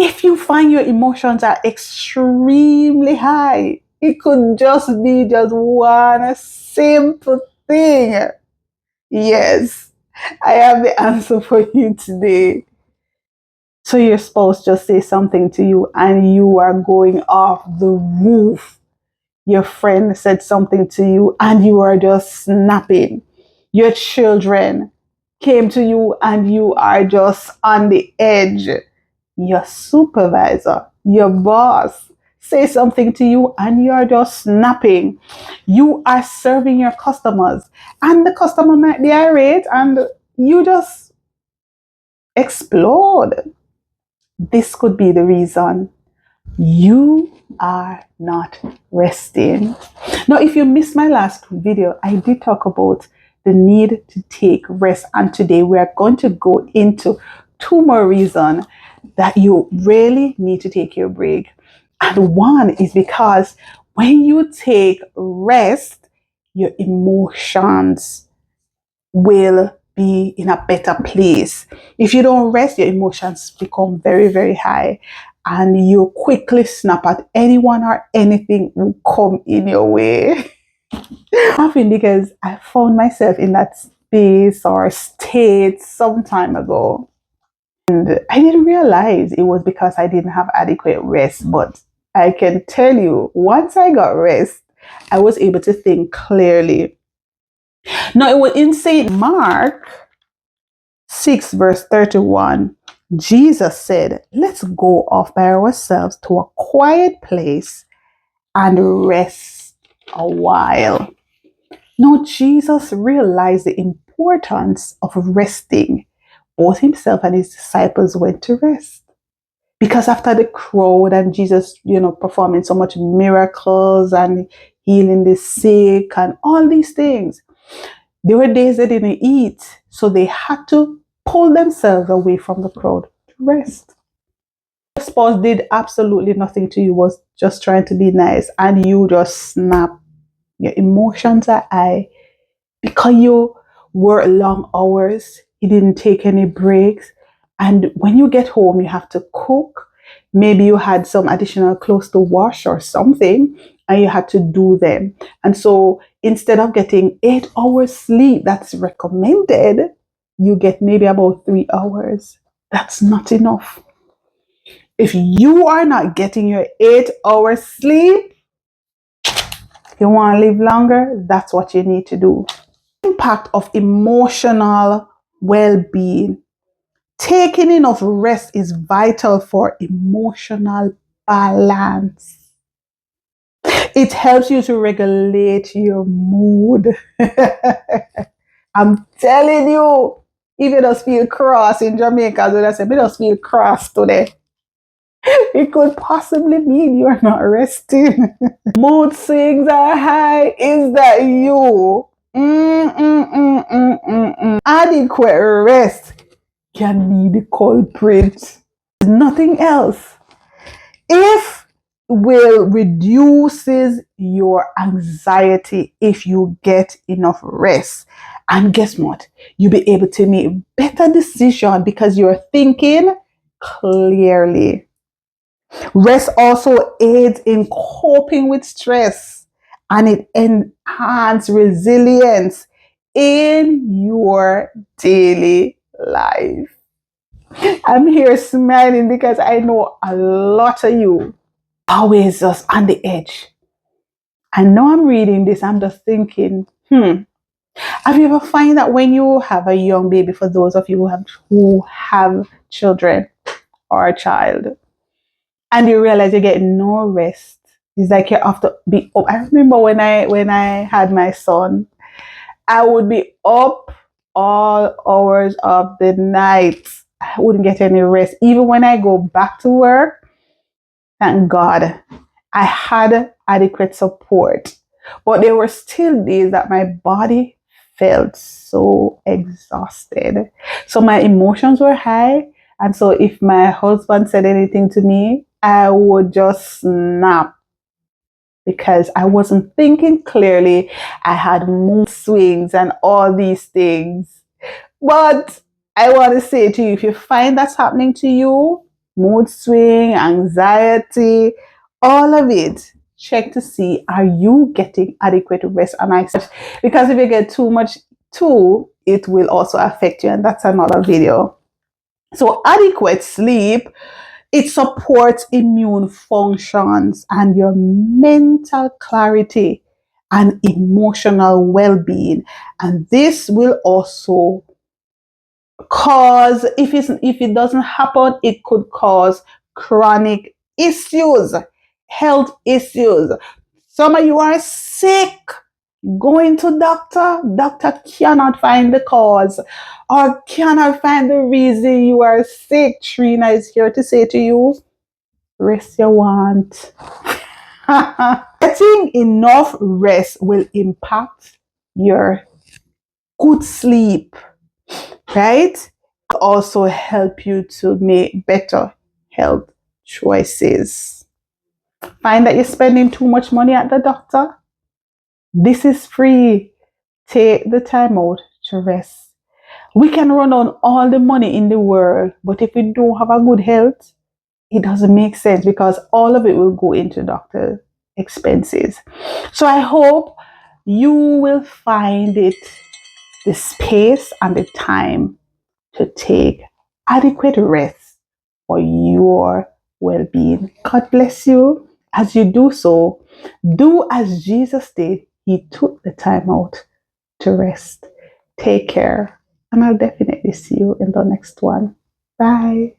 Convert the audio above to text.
If you find your emotions are extremely high, it could just be just one simple thing. Yes, I have the answer for you today. So your spouse just say something to you and you are going off the roof. Your friend said something to you and you are just snapping. Your children came to you and you are just on the edge. Your supervisor, your boss say something to you and you are just snapping. You are serving your customers and the customer might be irate and you just explode. This could be the reason you are not resting. Now, if you missed my last video, I did talk about the need to take rest. And today we are going to go into 2 more reasons that you really need to take your break. And one is because when you take rest, your emotions will be in a better place. If you don't rest, your emotions become very, very high and you quickly snap at anyone or anything will come in your way. Laughing because I found myself in that space or state some time ago. And I didn't realize it was because I didn't have adequate rest. But I can tell you, once I got rest, I was able to think clearly. Now, it was in St. Mark 6, verse 31. Jesus said, let's go off by ourselves to a quiet place and rest a while. Now, Jesus realized the importance of resting. Both himself and his disciples went to rest. Because after the crowd and Jesus, performing so much miracles and healing the sick and all these things, there were days they didn't eat. So they had to pull themselves away from the crowd to rest. Your spouse did absolutely nothing to you, was just trying to be nice, and you just snap. Your emotions are high because you work long hours, you didn't take any breaks, and when you get home, you have to cook. Maybe you had some additional clothes to wash or something, and you had to do them. And so instead of getting 8 hours sleep that's recommended, you get maybe about 3 hours. That's not enough. If you are not getting your 8 hours sleep, you want to live longer, that's what you need to do. Impact of emotional well-being. Taking enough rest is vital for emotional balance. It helps you to regulate your mood. I'm telling you, if you just feel cross in Jamaica, so I say, I just feel cross today. It could possibly mean you're not resting. Mood swings are high. Is that you? Adequate rest can be the culprit. Nothing else. If will reduces your anxiety if you get enough rest. And guess what? You'll be able to make better decisions because you're thinking clearly. Rest also aids in coping with stress and it enhances resilience in your daily life. I'm here smiling because I know a lot of you always just on the edge. I know I'm reading this, I'm just thinking, have you ever find that when you have a young baby, for those of you who have children or a child, and you realize you're getting no rest, it's like you have to be up. I remember when I had my son, I would be up all hours of the night. I wouldn't get any rest. Even when I go back to work, thank God, I had adequate support. But there were still days that my body felt so exhausted. So my emotions were high. And so if my husband said anything to me, I would just snap because I wasn't thinking clearly. I had mood swings and all these things. But I want to say to you, if you find that's happening to you, mood swing, anxiety, all of it. Check to see, are you getting adequate rest? And I said, because if you get too much too, it will also affect you, and that's another video. So adequate sleep, it supports immune functions and your mental clarity and emotional well-being. And this will also cause, if it doesn't happen, it could cause chronic issues, health issues. Some of you are sick, going to doctor cannot find the cause or cannot find the reason you are sick. Trina is here to say to you, rest you want. Getting enough rest will impact your good sleep, right? Also help you to make better health choices. Find that you're spending too much money at the doctor? This is free. Take the time out to rest. We can run on all the money in the world, but if we don't have a good health, it doesn't make sense because all of it will go into doctor expenses. So I hope you will find it, the space and the time to take adequate rest for your well-being. God bless you. As you do so, do as Jesus did. He took the time out to rest. Take care, and I'll definitely see you in the next one. Bye.